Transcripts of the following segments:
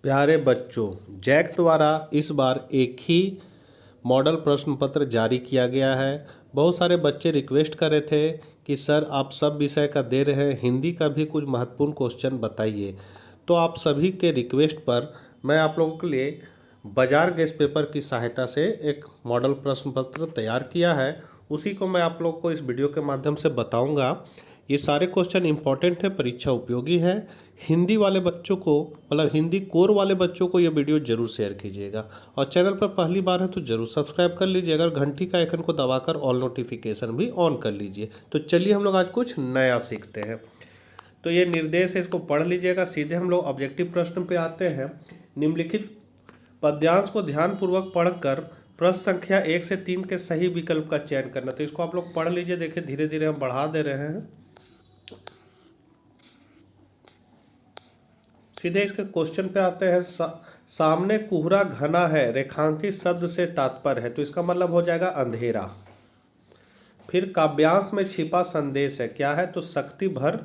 प्यारे बच्चों, जैक द्वारा इस बार एक ही मॉडल प्रश्न पत्र जारी किया गया है। बहुत सारे बच्चे रिक्वेस्ट कर रहे थे कि सर आप सब विषय का दे रहे हैं, हिंदी का भी कुछ महत्वपूर्ण क्वेश्चन बताइए। तो आप सभी के रिक्वेस्ट पर मैं आप लोगों के लिए बाजार गेस्ट पेपर की सहायता से एक मॉडल प्रश्न पत्र तैयार किया है। उसी को मैं आप लोग को इस वीडियो के माध्यम से बताऊंगा। ये सारे क्वेश्चन इंपॉर्टेंट है, परीक्षा उपयोगी है। हिंदी वाले बच्चों को, मतलब हिंदी कोर वाले बच्चों को ये वीडियो जरूर शेयर कीजिएगा और चैनल पर पहली बार है तो जरूर सब्सक्राइब कर लीजिए। अगर घंटी का आइकन को दबाकर ऑल नोटिफिकेशन भी ऑन कर लीजिए। तो चलिए हम लोग आज कुछ नया सीखते हैं। तो ये निर्देश है, इसको पढ़ लीजिएगा। सीधे हम लोग ऑब्जेक्टिव प्रश्न पे आते हैं। निम्नलिखित पद्यांश को ध्यानपूर्वक पढ़कर प्रश्न संख्या 1 से 3 के सही विकल्प का चयन करना। तो इसको आप लोग पढ़ लीजिए। देखिए धीरे धीरे हम बढ़ा दे रहे हैं। सीधे इसके क्वेश्चन पे आते हैं। सामने कोहरा घना है, रेखांकित शब्द से तात्पर्य है। तो इसका मतलब हो जाएगा अंधेरा। फिर काव्यांश में छिपा संदेश है, क्या है? तो शक्ति भर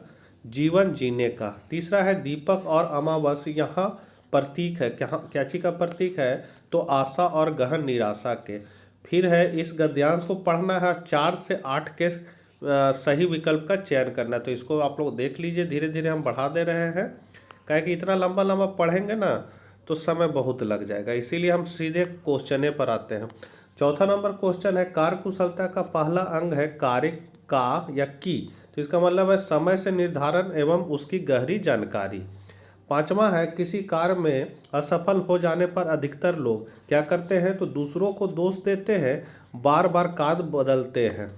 जीवन जीने का। तीसरा है दीपक और अमावस्या यहाँ प्रतीक है, क्या चीज का प्रतीक है? तो आशा और गहन निराशा के। फिर है इस गद्यांश को पढ़ना है, 4 से 8 के सही विकल्प का चयन करना। तो इसको आप लोग देख लीजिए। धीरे धीरे हम बढ़ा दे रहे हैं, क्या कि इतना लंबा लंबा पढ़ेंगे ना तो समय बहुत लग जाएगा, इसीलिए हम सीधे क्वेश्चन पर आते हैं। चौथा नंबर क्वेश्चन है, कार्यकुशलता का पहला अंग है कार्य का या की। तो इसका मतलब है समय से निर्धारण एवं उसकी गहरी जानकारी। पांचवा है, किसी कार्य में असफल हो जाने पर अधिकतर लोग क्या करते हैं? तो दूसरों को दोष देते हैं, बार बार कार्य बदलते हैं।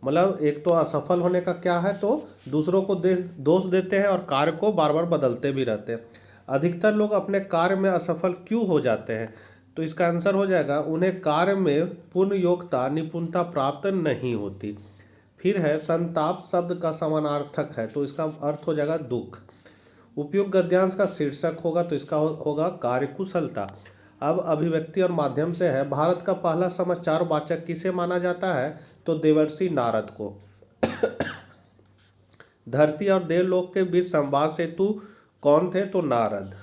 मतलब एक तो असफल होने का क्या है, तो दूसरों को दोष देते हैं और कार्य को बार बार बदलते भी रहते हैं। अधिकतर लोग अपने कार्य में असफल क्यों हो जाते हैं? तो इसका आंसर हो जाएगा, उन्हें कार्य में पूर्ण योग्यता निपुणता प्राप्त नहीं होती। फिर है संताप शब्द का समानार्थक है, तो इसका अर्थ हो जाएगा दुख। उपयुक्त गद्यांश का शीर्षक होगा, तो इसका होगा कार्यकुशलता। अब अभिव्यक्ति और माध्यम से है, भारत का पहला समाचार वाचक किसे माना जाता है? तो देवर्षि नारद को। धरती और देवलोक के बीच संवाद सेतु कौन थे? तो नारद।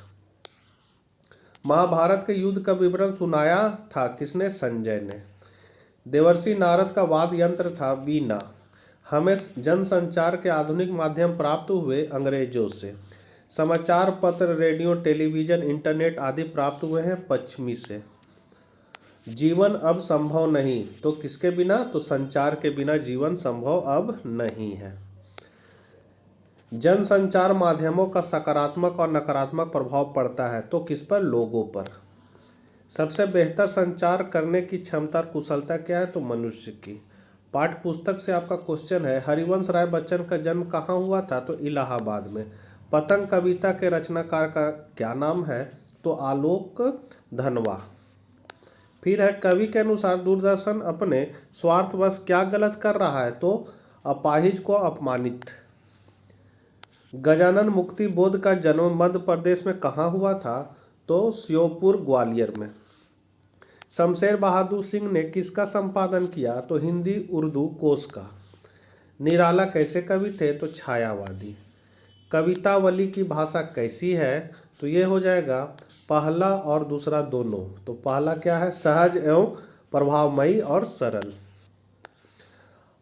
महाभारत के युद्ध का विवरण सुनाया था किसने? संजय ने। देवर्षि नारद का वाद्य यंत्र था वीणा। हमें जनसंचार के आधुनिक माध्यम प्राप्त हुए अंग्रेजों से। समाचार पत्र, रेडियो, टेलीविजन, इंटरनेट आदि प्राप्त हुए हैं पश्चिमी से। जीवन अब संभव नहीं, तो किसके बिना? तो संचार के बिना जीवन संभव अब नहीं है। जनसंचार माध्यमों का सकारात्मक और नकारात्मक प्रभाव पड़ता है, तो किस पर? लोगों पर। सबसे बेहतर संचार करने की क्षमता और कुशलता क्या है? तो मनुष्य की। पाठ्य पुस्तक से आपका क्वेश्चन है, हरिवंश राय बच्चन का जन्म कहाँ हुआ था? तो इलाहाबाद में। पतंग कविता के रचनाकार का क्या नाम है? तो आलोक धनवा। फिर है, कवि के अनुसार दूरदर्शन अपने स्वार्थवश क्या गलत कर रहा है? तो अपाहिज को अपमानित। गजानन मुक्ति बोध का जन्म मध्य प्रदेश में कहाँ हुआ था? तो श्योपुर ग्वालियर में। शमशेर बहादुर सिंह ने किसका संपादन किया? तो हिंदी उर्दू कोश का। निराला कैसे कवि थे? तो छायावादी। कवितावली की भाषा कैसी है? तो ये हो जाएगा पहला और दूसरा दोनों। तो पहला क्या है? सहज एवं प्रभावमयी और सरल।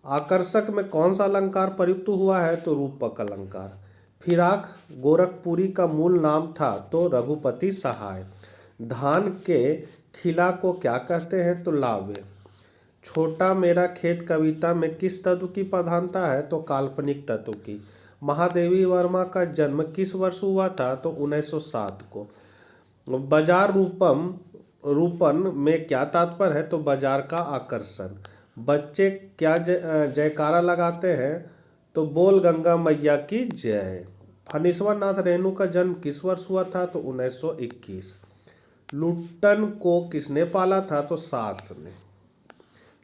आकर्षक में कौन सा अलंकार प्रयुक्त हुआ है? तो रूपक अलंकार। फिराक गोरखपुरी का मूल नाम था? तो रघुपति सहाय। धान के खिला को क्या कहते हैं? तो लावे। छोटा मेरा खेत कविता में किस तत्व की प्रधानता है? तो काल्पनिक तत्व की। महादेवी वर्मा का जन्म किस वर्ष हुआ था? तो 1907 को। बाजार रूपन में क्या तात्पर्य है? तो बाजार का आकर्षण। बच्चे क्या जयकारा लगाते हैं? तो बोल गंगा मैया की जय। फणीश्वर नाथ रेणु का जन्म किस वर्ष हुआ था? तो 1921। लुट्टन को किसने पाला था? तो सास ने।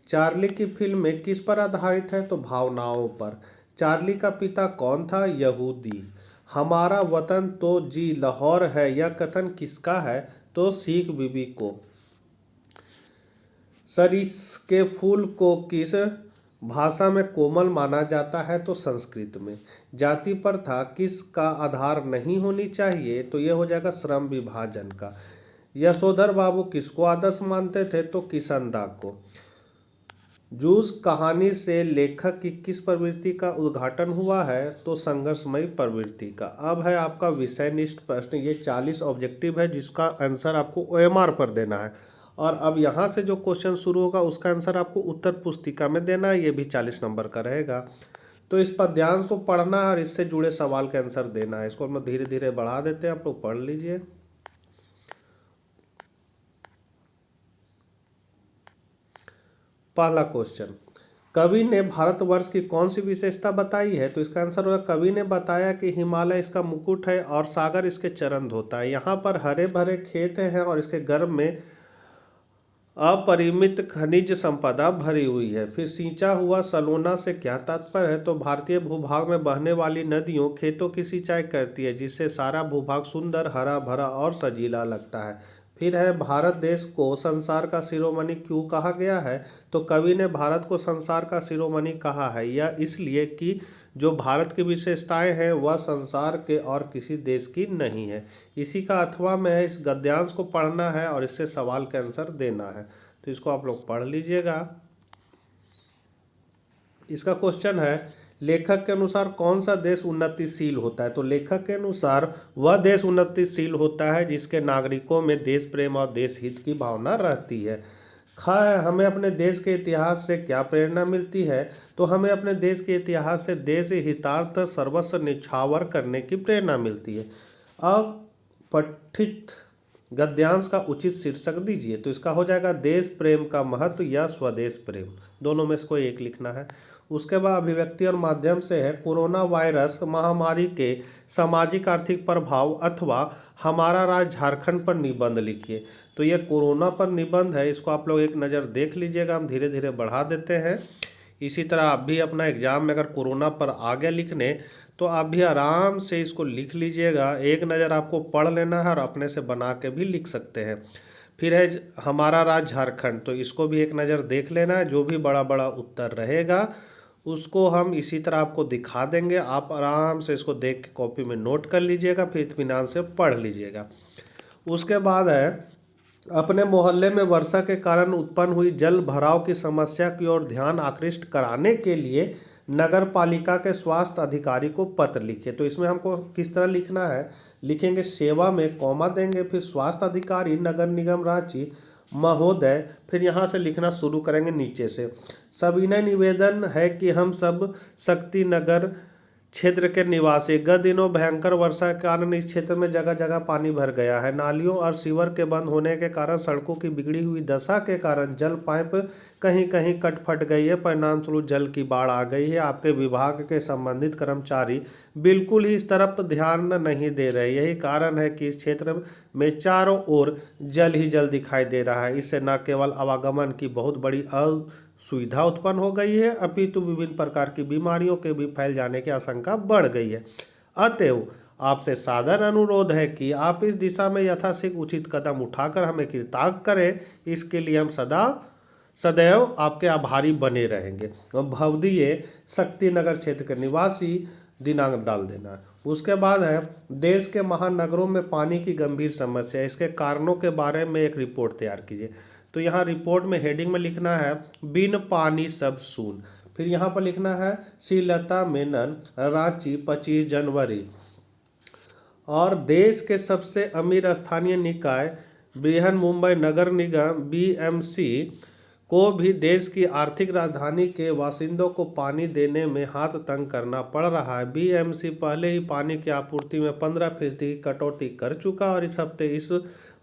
चार्ली की फिल्म में किस पर आधारित है? तो भावनाओं पर। चार्ली का पिता कौन था? यहूदी। हमारा वतन तो जी लाहौर है, यह कथन किसका है? तो सिख बीबी को। सरिस के फूल को किस भाषा में कोमल माना जाता है तो संस्कृत में। जाति प्रथा किस का आधार नहीं होनी चाहिए, तो ये हो जाएगा श्रम विभाजन का। यशोधर बाबू किसको आदर्श मानते थे, तो किशनदा को। जूझ कहानी से लेखक की किस प्रवृत्ति का उद्घाटन हुआ है, तो संघर्षमयी प्रवृत्ति का। अब है आपका विषयनिष्ठ प्रश्न, ये 40 ऑब्जेक्टिव है जिसका आंसर आपको OMR पर देना है। और अब यहाँ से जो क्वेश्चन शुरू होगा उसका आंसर आपको उत्तर पुस्तिका में देना है, ये भी 40 नंबर का रहेगा। तो इस पद्यांश को पढ़ना है और इससे जुड़े सवाल के आंसर देना है। इसको हम धीरे धीरे बढ़ा देते हैं, आप लोग पढ़ लीजिए। पहला क्वेश्चन, कवि ने भारतवर्ष की कौन सी विशेषता बताई है, तो इसका आंसर होगा कवि ने बताया कि हिमालय इसका मुकुट है और सागर इसके चरण धोता है। यहाँ पर हरे भरे खेत हैं और इसके गर्भ में अपरिमित खनिज संपदा भरी हुई है। फिर सींचा हुआ सलोना से क्या तात्पर्य है, तो भारतीय भूभाग में बहने वाली नदियों खेतों की सिंचाई करती है जिससे सारा भूभाग सुंदर हरा भरा और सजीला लगता है। फिर है भारत देश को संसार का शिरोमणि क्यों कहा गया है, तो कवि ने भारत को संसार का शिरोमणि कहा है यह इसलिए कि जो भारत की विशेषताएं हैं वह संसार के और किसी देश की नहीं है। इसी का अथवा में है, इस गद्यांश को पढ़ना है और इससे सवाल का आंसर देना है। तो इसको आप लोग पढ़ लीजिएगा। इसका क्वेश्चन है, लेखक के अनुसार कौन सा देश उन्नतिशील होता है, तो लेखक के अनुसार वह देश उन्नतिशील होता है जिसके नागरिकों में देश प्रेम और देश हित की भावना रहती है। हमें अपने देश के इतिहास से क्या प्रेरणा मिलती है, तो हमें अपने देश के इतिहास से देश हितार्थ सर्वस्व निछावर करने की प्रेरणा मिलती है। अपठित गद्यांश का उचित शीर्षक दीजिए, तो इसका हो जाएगा देश प्रेम का महत्व या स्वदेश प्रेम, दोनों में से कोई एक लिखना है। उसके बाद अभिव्यक्ति और माध्यम से है, कोरोना वायरस महामारी के सामाजिक आर्थिक प्रभाव अथवा हमारा राज्य झारखंड पर निबंध लिखिए। तो ये कोरोना पर निबंध है, इसको आप लोग एक नज़र देख लीजिएगा, हम धीरे धीरे बढ़ा देते हैं। इसी तरह आप भी अपना एग्जाम में अगर कोरोना पर आ गया लिखने, तो आप भी आराम से इसको लिख लीजिएगा। एक नज़र आपको पढ़ लेना है और अपने से बना के भी लिख सकते हैं। फिर है हमारा राज्य झारखंड, तो इसको भी एक नज़र देख लेना है। जो भी बड़ा बड़ा उत्तर रहेगा उसको हम इसी तरह आपको दिखा देंगे, आप आराम से इसको देख के कॉपी में नोट कर लीजिएगा, फिर इत्मीनान से पढ़ लीजिएगा। उसके बाद है, अपने मोहल्ले में वर्षा के कारण उत्पन्न हुई जल भराव की समस्या की ओर ध्यान आकृष्ट कराने के लिए नगर पालिका के स्वास्थ्य अधिकारी को पत्र लिखे। तो इसमें हमको किस तरह लिखना है, लिखेंगे सेवा में कॉमा देंगे, फिर स्वास्थ्य अधिकारी नगर निगम रांची महोदय, फिर यहाँ से लिखना शुरू करेंगे नीचे से। सविनय निवेदन है कि हम सब शक्ति नगर क्षेत्र के निवासी गत दिनों भयंकर वर्षा के कारण इस क्षेत्र में जगह जगह पानी भर गया है। नालियों और सीवर के बंद होने के कारण सड़कों की बिगड़ी हुई दशा के कारण जल पाइप कहीं कहीं कट फट गई है, परिणाम स्वरूप जल की बाढ़ आ गई है। आपके विभाग के संबंधित कर्मचारी बिल्कुल ही इस तरफ ध्यान नहीं दे रहे। यही कारण है कि इस क्षेत्र में चारों ओर जल ही जल दिखाई दे रहा है। इससे न केवल आवागमन की बहुत बड़ी सुविधा उत्पन्न हो गई है, अपितु विभिन्न प्रकार की बीमारियों के भी फैल जाने की आशंका बढ़ गई है। अतएव आपसे सादर अनुरोध है कि आप इस दिशा में यथाशीघ्र उचित कदम उठाकर हमें कृतार्थ करें। इसके लिए हम सदैव आपके आभारी बने रहेंगे। भवदीय शक्ति नगर क्षेत्र के निवासी, दिनांक डाल देना है। उसके बाद है, देश के महानगरों में पानी की गंभीर समस्या, इसके कारणों के बारे में एक रिपोर्ट तैयार कीजिए। तो यहाँ रिपोर्ट में हेडिंग में लिखना है बिन पानी सब सून। फिर यहाँ पर लिखना है श्रीलता मेनन, रांची 25 जनवरी। और देश के सबसे अमीर स्थानीय निकाय बृहन मुंबई नगर निगम BMC को भी देश की आर्थिक राजधानी के बासिंदों को पानी देने में हाथ तंग करना पड़ रहा है। BMC पहले ही पानी की आपूर्ति में 15% की कटौती कर चुका और इस हफ्ते इस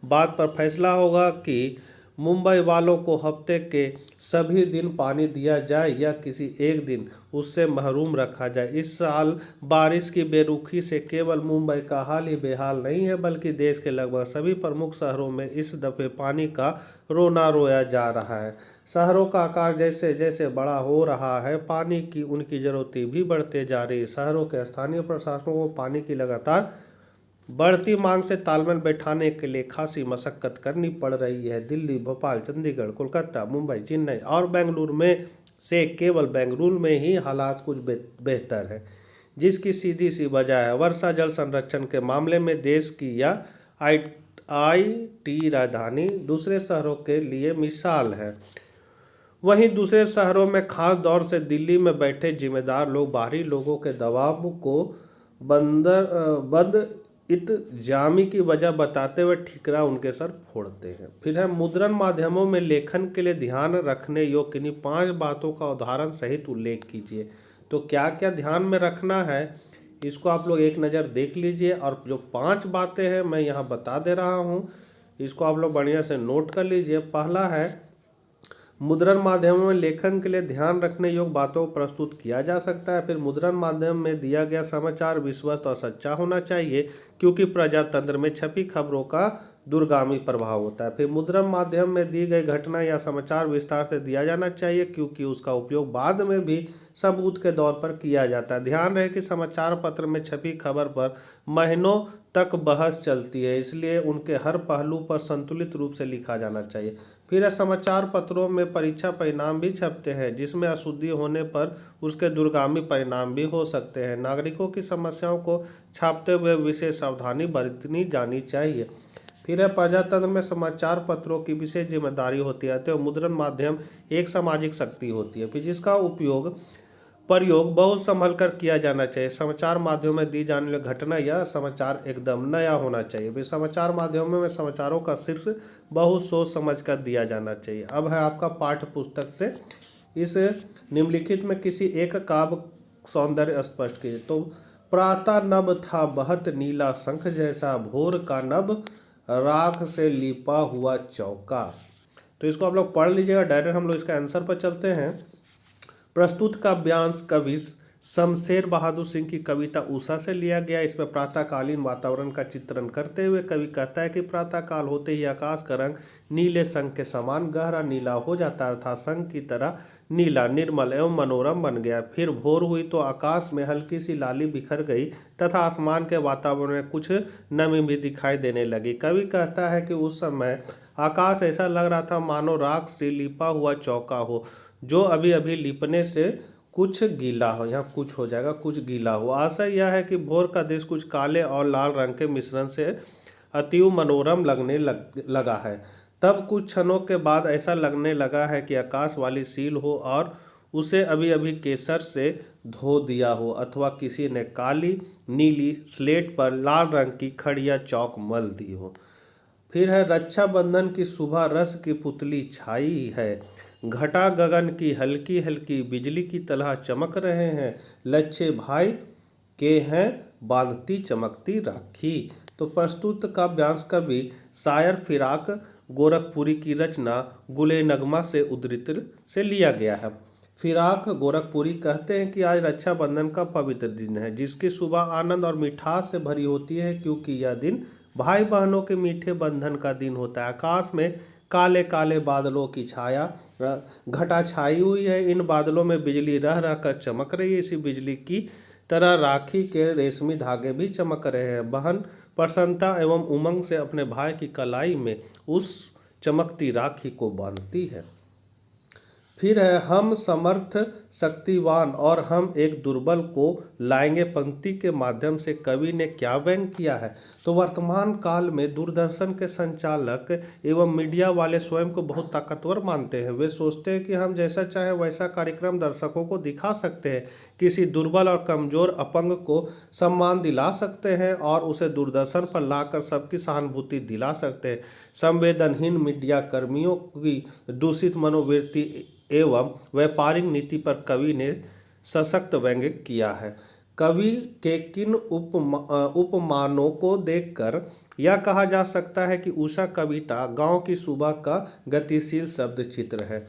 बात पर फैसला होगा कि मुंबई वालों को हफ्ते के सभी दिन पानी दिया जाए या किसी एक दिन उससे महरूम रखा जाए। इस साल बारिश की बेरुखी से केवल मुंबई का हाल ही बेहाल नहीं है, बल्कि देश के लगभग सभी प्रमुख शहरों में इस दफे पानी का रोना रोया जा रहा है। शहरों का आकार जैसे जैसे बड़ा हो रहा है, पानी की उनकी जरूरतें भी बढ़ते जा रही है। शहरों के स्थानीय प्रशासनों को पानी की लगातार बढ़ती मांग से तालमेल बैठाने के लिए खासी मशक्कत करनी पड़ रही है। दिल्ली, भोपाल, चंडीगढ़, कोलकाता, मुंबई, चेन्नई और बेंगलुरु में से केवल बेंगलुरु में ही हालात कुछ बेहतर है, जिसकी सीधी सी वजह है वर्षा जल संरक्षण के मामले में देश की यह IT राजधानी दूसरे शहरों के लिए मिसाल है। वहीं दूसरे शहरों में खास तौर से दिल्ली में बैठे जिम्मेदार लोग बाहरी लोगों के दबाव को बदइत्जामी की वजह बताते हुए ठिकरा उनके सर फोड़ते हैं। फिर है मुद्रण माध्यमों में लेखन के लिए ध्यान रखने योग्य किन्हीं 5 बातों का उदाहरण सहित उल्लेख कीजिए। तो क्या क्या ध्यान में रखना है इसको आप लोग एक नज़र देख लीजिए, और जो 5 बातें हैं मैं यहाँ बता दे रहा हूँ, इसको आप लोग बढ़िया से नोट कर लीजिए। पहला है, मुद्रण माध्यमों में लेखन के लिए ध्यान रखने योग्य बातों को प्रस्तुत किया जा सकता है। फिर मुद्रण माध्यम में दिया गया समाचार विश्वस्त और सच्चा होना चाहिए, क्योंकि प्रजातंत्र में छपी खबरों का दूरगामी प्रभाव होता है। फिर मुद्रण माध्यम में दी गई घटना या समाचार विस्तार से दिया जाना चाहिए, क्योंकि उसका उपयोग बाद में भी सबूत के तौर पर किया जाता है। ध्यान रहे कि समाचार पत्र में छपी खबर पर महीनों तक बहस चलती है, इसलिए उनके हर पहलू पर संतुलित रूप से लिखा जाना चाहिए। फिर समाचार पत्रों में परीक्षा परिणाम भी छपते हैं, जिसमें अशुद्धि होने पर उसके दूरगामी परिणाम भी हो सकते हैं। नागरिकों की समस्याओं को छापते हुए विशेष सावधानी बरतनी जानी चाहिए। फिर है, प्रजातंत्र में समाचार पत्रों की विशेष जिम्मेदारी होती है, तो मुद्रण माध्यम एक सामाजिक शक्ति होती है, फिर जिसका प्रयोग बहुत संभल कर किया जाना चाहिए। समाचार माध्यमों में दी जाने वाली घटना या समाचार एकदम नया होना चाहिए। फिर समाचार माध्यमों में समाचारों का शीर्ष बहुत सोच समझ कर दिया जाना चाहिए। अब है आपका पाठ्य पुस्तक से इस निम्नलिखित में किसी एक काव्य सौंदर्य स्पष्ट कीजिए। तो प्रातः नभ था बहत नीला शंख जैसा, भोर का नभ राख से लिपा हुआ चौका। तो इसको आप लोग पढ़ लीजिएगा। डायरेक्ट हम लोग इसका आंसर पर चलते हैं। प्रस्तुत काव्यांश कवि शमशेर बहादुर सिंह की कविता उषा से लिया गया। इसमें प्रातःकालीन वातावरण का चित्रण करते हुए कवि कहता है कि प्रातःकाल होते ही आकाश का रंग नीले शंख के समान गहरा नीला हो जाता था, शंख की तरह नीला, निर्मल एवं मनोरम बन गया। फिर भोर हुई तो आकाश में हल्की सी लाली बिखर गई तथा आसमान के वातावरण में कुछ नमी भी दिखाई देने लगी। कवि कहता है कि उस समय आकाश ऐसा लग रहा था मानो राख से लिपा हुआ चौका हो, जो अभी अभी लिपने से कुछ गीला हो। यहाँ कुछ हो जाएगा, कुछ गीला हो। आशा यह है कि भोर का दृश्य कुछ काले और लाल रंग के मिश्रण से अतीव मनोरम लगने लगा है। तब कुछ क्षणों के बाद ऐसा लगने लगा है कि आकाश वाली सील हो और उसे अभी अभी केसर से धो दिया हो, अथवा किसी ने काली नीली स्लेट पर लाल रंग की खड़िया चौक मल दी हो। फिर है, रक्षाबंधन की सुबह रस की पुतली छाई है, घटा गगन की हल्की हल्की बिजली की तरह चमक रहे हैं, लच्छे भाई के हैं बांधती चमकती राखी। तो प्रस्तुत काव्यांश कवि शायर फिराक गोरखपुरी की रचना गुले नगमा से उद्धृत से लिया गया है। फिराक गोरखपुरी कहते हैं कि आज रक्षाबंधन का पवित्र दिन है, जिसकी सुबह आनंद और मिठास से भरी होती है, क्योंकि यह दिन भाई बहनों के मीठे बंधन का दिन होता है। आकाश में काले काले बादलों की छाया घटा छाई हुई है। इन बादलों में बिजली रह रह कर चमक रही है। इसी बिजली की तरह राखी के रेशमी धागे भी चमक रहे हैं। बहन प्रसन्नता एवं उमंग से अपने भाई की कलाई में उस चमकती राखी को बांधती है। फिर है, हम समर्थ शक्तिवान और हम एक दुर्बल को लाएंगे पंक्ति के माध्यम से कवि ने क्या व्यंग किया है। तो वर्तमान काल में दूरदर्शन के संचालक एवं मीडिया वाले स्वयं को बहुत ताकतवर मानते हैं। वे सोचते हैं कि हम जैसा चाहे वैसा कार्यक्रम दर्शकों को दिखा सकते हैं, किसी दुर्बल और कमजोर अपंग को सम्मान दिला सकते हैं और उसे दूरदर्शन पर लाकर सबकी सहानुभूति दिला सकते हैं। संवेदनहीन मीडिया कर्मियों की दूषित मनोवृत्ति एवं व्यापारिक नीति पर कवि ने सशक्त व्यंग्य किया है। कवि के किन उपमानों को देखकर यह कहा जा सकता है कि उषा कविता गांव की सुबह का गतिशील शब्द चित्र है।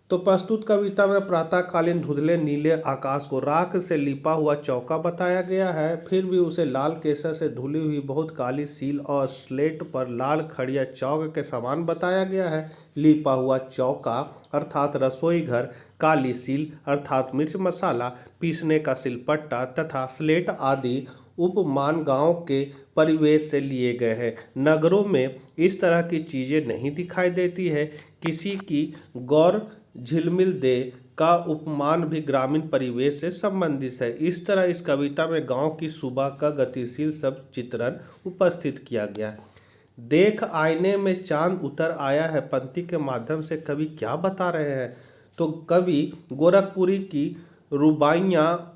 तो प्रस्तुत कविता में प्रातःकालीन धुंधले नीले आकाश को राख से लिपा हुआ चौका बताया गया है। फिर भी उसे लाल केसर से धुली हुई बहुत काली सील और स्लेट पर लाल खड़िया चौक के समान बताया गया है। लिपा हुआ चौका अर्थात रसोई घर, काली सील अर्थात मिर्च मसाला पीसने का सिलपट्टा तथा स्लेट आदि उपमान गांव के परिवेश से लिए गए हैं। नगरों में इस तरह की चीज़ें नहीं दिखाई देती है। किसी की गौर झिलमिल दे का उपमान भी ग्रामीण परिवेश से संबंधित है। इस तरह इस कविता में गांव की सुबह का गतिशील सब चित्रण उपस्थित किया गया है। देख आईने में चांद उतर आया है पंक्ति के माध्यम से कवि क्या बता रहे हैं? तो कवि गोरखपुरी की रुबाइयाँ,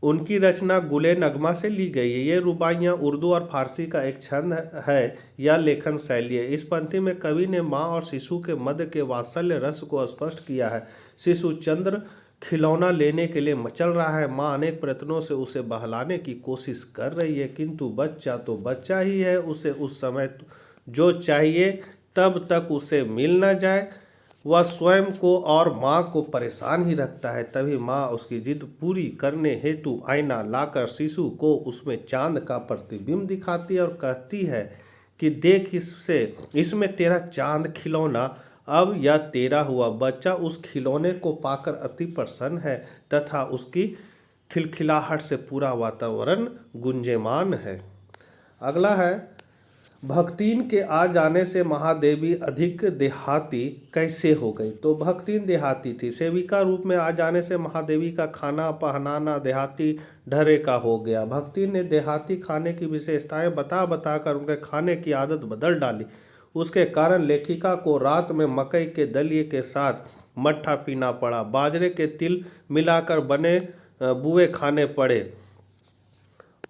उनकी रचना गुले नगमा से ली गई है। ये रुबाइयाँ उर्दू और फारसी का एक छंद है या लेखन शैली है। इस पंक्ति में कवि ने माँ और शिशु के मध्य के वात्सल्य रस को स्पष्ट किया है। शिशु चंद्र खिलौना लेने के लिए मचल रहा है, माँ अनेक प्रयत्नों से उसे बहलाने की कोशिश कर रही है, किंतु बच्चा तो बच्चा ही है, उसे उस समय जो चाहिए तब तक उसे मिल न जाए वह स्वयं को और माँ को परेशान ही रखता है। तभी माँ उसकी जिद पूरी करने हेतु आईना लाकर शिशु को उसमें चांद का प्रतिबिंब दिखाती है और कहती है कि देख इसमें तेरा चांद खिलौना अब यह तेरा हुआ। बच्चा उस खिलौने को पाकर अति प्रसन्न है तथा उसकी खिलखिलाहट से पूरा वातावरण गुंजयमान है। अगला है, भक्तिन के आ जाने से महादेवी अधिक देहाती कैसे हो गई? तो भक्तिन देहाती थी, सेविका रूप में आ जाने से महादेवी का खाना पहनाना देहाती ढरे का हो गया। भक्तिन ने देहाती खाने की विशेषताएं बता बताकर उनके खाने की आदत बदल डाली। उसके कारण लेखिका को रात में मकई के दलिए के साथ मट्ठा पीना पड़ा, बाजरे के तिल मिलाकर बने बुए खाने पड़े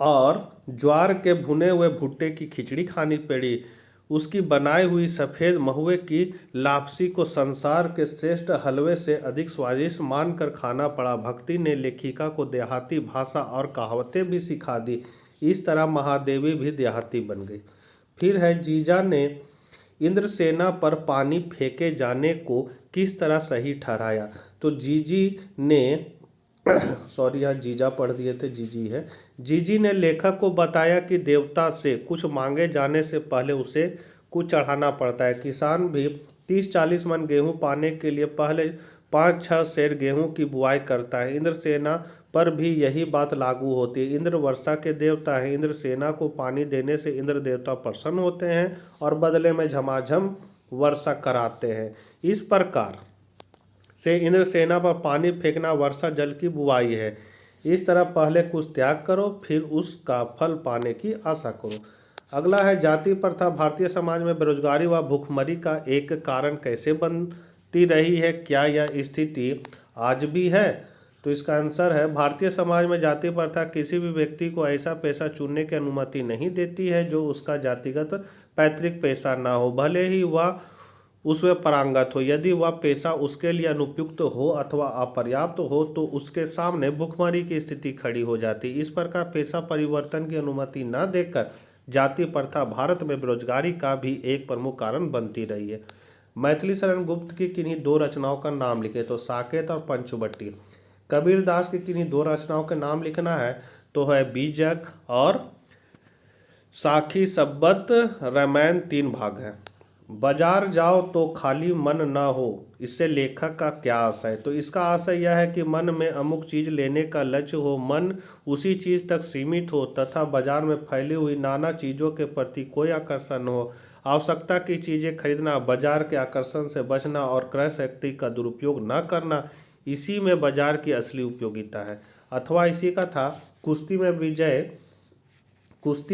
और ज्वार के भुने हुए भुट्टे की खिचड़ी खानी पड़ी। उसकी बनाई हुई सफ़ेद महुए की लापसी को संसार के श्रेष्ठ हलवे से अधिक स्वादिष्ट मानकर खाना पड़ा। भक्ति ने लेखिका को देहाती भाषा और कहावतें भी सिखा दी। इस तरह महादेवी भी देहाती बन गई। फिर है, जीजा ने इंद्रसेना पर पानी फेंके जाने को किस तरह सही ठहराया? तो जीजी ने सॉरी यार, जीजा पढ़ दिए थे, जीजी है। जीजी ने लेखक को बताया कि देवता से कुछ मांगे जाने से पहले उसे कुछ चढ़ाना पड़ता है। किसान भी 30-40 मन गेहूं पाने के लिए पहले 5-6 सेर गेहूं की बुआई करता है। इंद्रसेना पर भी यही बात लागू होती है। इंद्र वर्षा के देवता हैं। इंद्रसेना को पानी देने से इंद्र देवता प्रसन्न होते हैं और बदले में झमाझम वर्षा कराते हैं। इस प्रकार से इंद्रसेना पर पानी फेंकना वर्षा जल की बुआई है। इस तरह पहले कुछ त्याग करो, फिर उसका फल पाने की आशा करो। अगला है, जाति प्रथा भारतीय समाज में बेरोजगारी व भूखमरी का एक कारण कैसे बनती रही है? क्या यह स्थिति आज भी है? तो इसका आंसर है, भारतीय समाज में जाति प्रथा किसी भी व्यक्ति को ऐसा पेशा चुनने की अनुमति नहीं देती है जो उसका जातिगत पैतृक पेशा ना हो, भले ही वह उसमें पारंगत हो। यदि वह पेशा उसके लिए अनुपयुक्त हो अथवा अपर्याप्त हो तो उसके सामने भुखमरी की स्थिति खड़ी हो जाती। इस प्रकार पेशा परिवर्तन की अनुमति न देकर जाति प्रथा भारत में बेरोजगारी का भी एक प्रमुख कारण बनती रही है। मैथिली शरण गुप्त की किन्हीं 2 रचनाओं का नाम लिखे, तो साकेत और पंचवटी। कबीर दास की किन्हीं 2 रचनाओं के नाम लिखना है, तो है बीजक और साखी सब्बत। रामायण 3 भाग है। बाजार जाओ तो खाली मन ना हो, इससे लेखक का क्या आशय है? तो इसका आशय यह है कि मन में अमुक चीज़ लेने का लक्ष्य हो, मन उसी चीज़ तक सीमित हो तथा बाजार में फैली हुई नाना चीज़ों के प्रति कोई आकर्षण हो। आवश्यकता की चीज़ें खरीदना, बाजार के आकर्षण से बचना और क्रय शक्ति का दुरुपयोग न करना, इसी में बाजार की असली उपयोगिता है। अथवा इसी का था, कुश्ती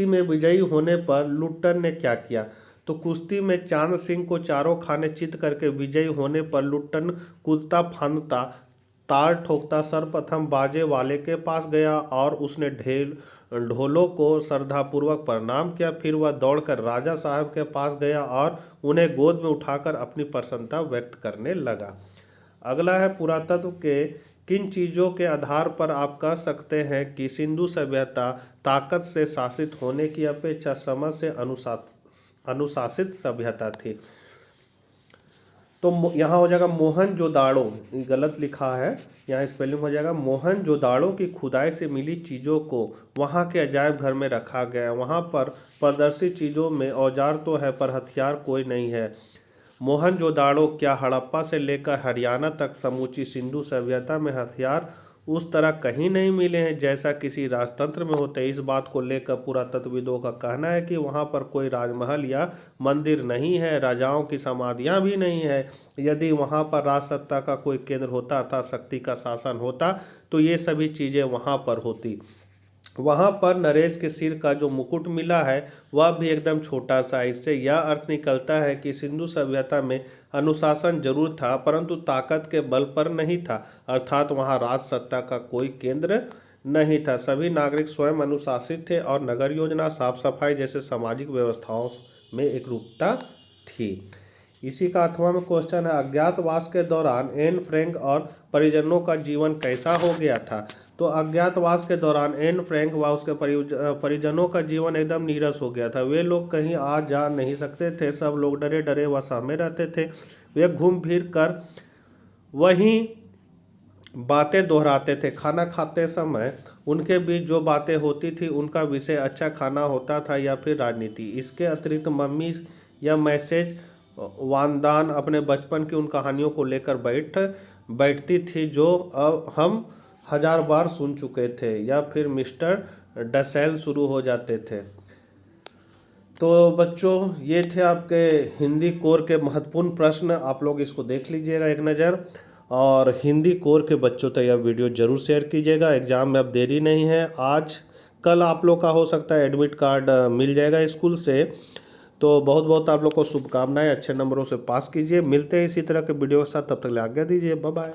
में विजयी होने पर लुट्टन ने क्या किया? तो कुश्ती में चांद सिंह को चारों खाने चित करके विजयी होने पर लुट्टन कूदता फांदता ताल ठोकता सर्वप्रथम बाजे वाले के पास गया और उसने ढोलों को श्रद्धापूर्वक प्रणाम किया। फिर वह दौड़कर राजा साहब के पास गया और उन्हें गोद में उठाकर अपनी प्रसन्नता व्यक्त करने लगा। अगला है, पुरातत्व के किन चीज़ों के आधार पर आप कह सकते हैं कि सिंधु सभ्यता ताकत से शासित होने की अपेक्षा समझ से अनुशासित सभ्यता थी? तो यहाँ हो जाएगा मोहनजोदाड़ो, गलत लिखा है, यहाँ स्पेलिंग हो जाएगा मोहनजोदाड़ो की खुदाई से मिली चीज़ों को वहाँ के अजायब घर में रखा गया। वहाँ पर प्रदर्शित चीज़ों में औजार तो है पर हथियार कोई नहीं है। मोहनजोदाड़ो क्या हड़प्पा से लेकर हरियाणा तक समूची सिंधु सभ्यता में हथियार उस तरह कहीं नहीं मिले हैं जैसा किसी राजतंत्र में होते। इस बात को लेकर पुरातत्वविदों का कहना है कि वहाँ पर कोई राजमहल या मंदिर नहीं है, राजाओं की समाधियाँ भी नहीं है। यदि वहाँ पर राजसत्ता का कोई केंद्र होता अर्थात शक्ति का शासन होता तो ये सभी चीज़ें वहाँ पर होती। वहाँ पर नरेश के सिर का जो मुकुट मिला है वह भी एकदम छोटा सा। इससे यह अर्थ निकलता है कि सिंधु सभ्यता में अनुशासन जरूर था परंतु ताकत के बल पर नहीं था, अर्थात वहाँ राज सत्ता का कोई केंद्र नहीं था। सभी नागरिक स्वयं अनुशासित थे और नगर योजना, साफ सफाई जैसे सामाजिक व्यवस्थाओं में एकरूपता थी। इसी का 8वां में क्वेश्चन है, अज्ञातवास के दौरान एन फ्रैंक और परिजनों का जीवन कैसा हो गया था। तो अज्ञातवास के दौरान एन फ्रैंक व उसके परिजनों का जीवन एकदम नीरस हो गया था। वे लोग कहीं आ जा नहीं सकते थे, सब लोग डरे डरे व सहमे रहते थे। वे घूम फिर कर वहीं बातें दोहराते थे। खाना खाते समय उनके बीच जो बातें होती थी उनका विषय अच्छा खाना होता था या फिर राजनीति। इसके अतिरिक्त मम्मी या मैसेज वानदान अपने बचपन की उन कहानियों को लेकर बैठती थी जो अब हम 1000 बार सुन चुके थे, या फिर मिस्टर डसेल शुरू हो जाते थे। तो बच्चों ये थे आपके हिंदी कोर के महत्वपूर्ण प्रश्न, आप लोग इसको देख लीजिएगा एक नज़र। और हिंदी कोर के बच्चों तक यह वीडियो जरूर शेयर कीजिएगा। एग्ज़ाम में अब देरी नहीं है, आज कल आप लोग का हो सकता है एडमिट कार्ड मिल जाएगा स्कूल से। तो बहुत बहुत आप लोग को शुभकामनाएं, अच्छे नंबरों से पास कीजिए। मिलते हैं इसी तरह के वीडियो के साथ, तब तक आज्ञा दीजिए, बाय बाय।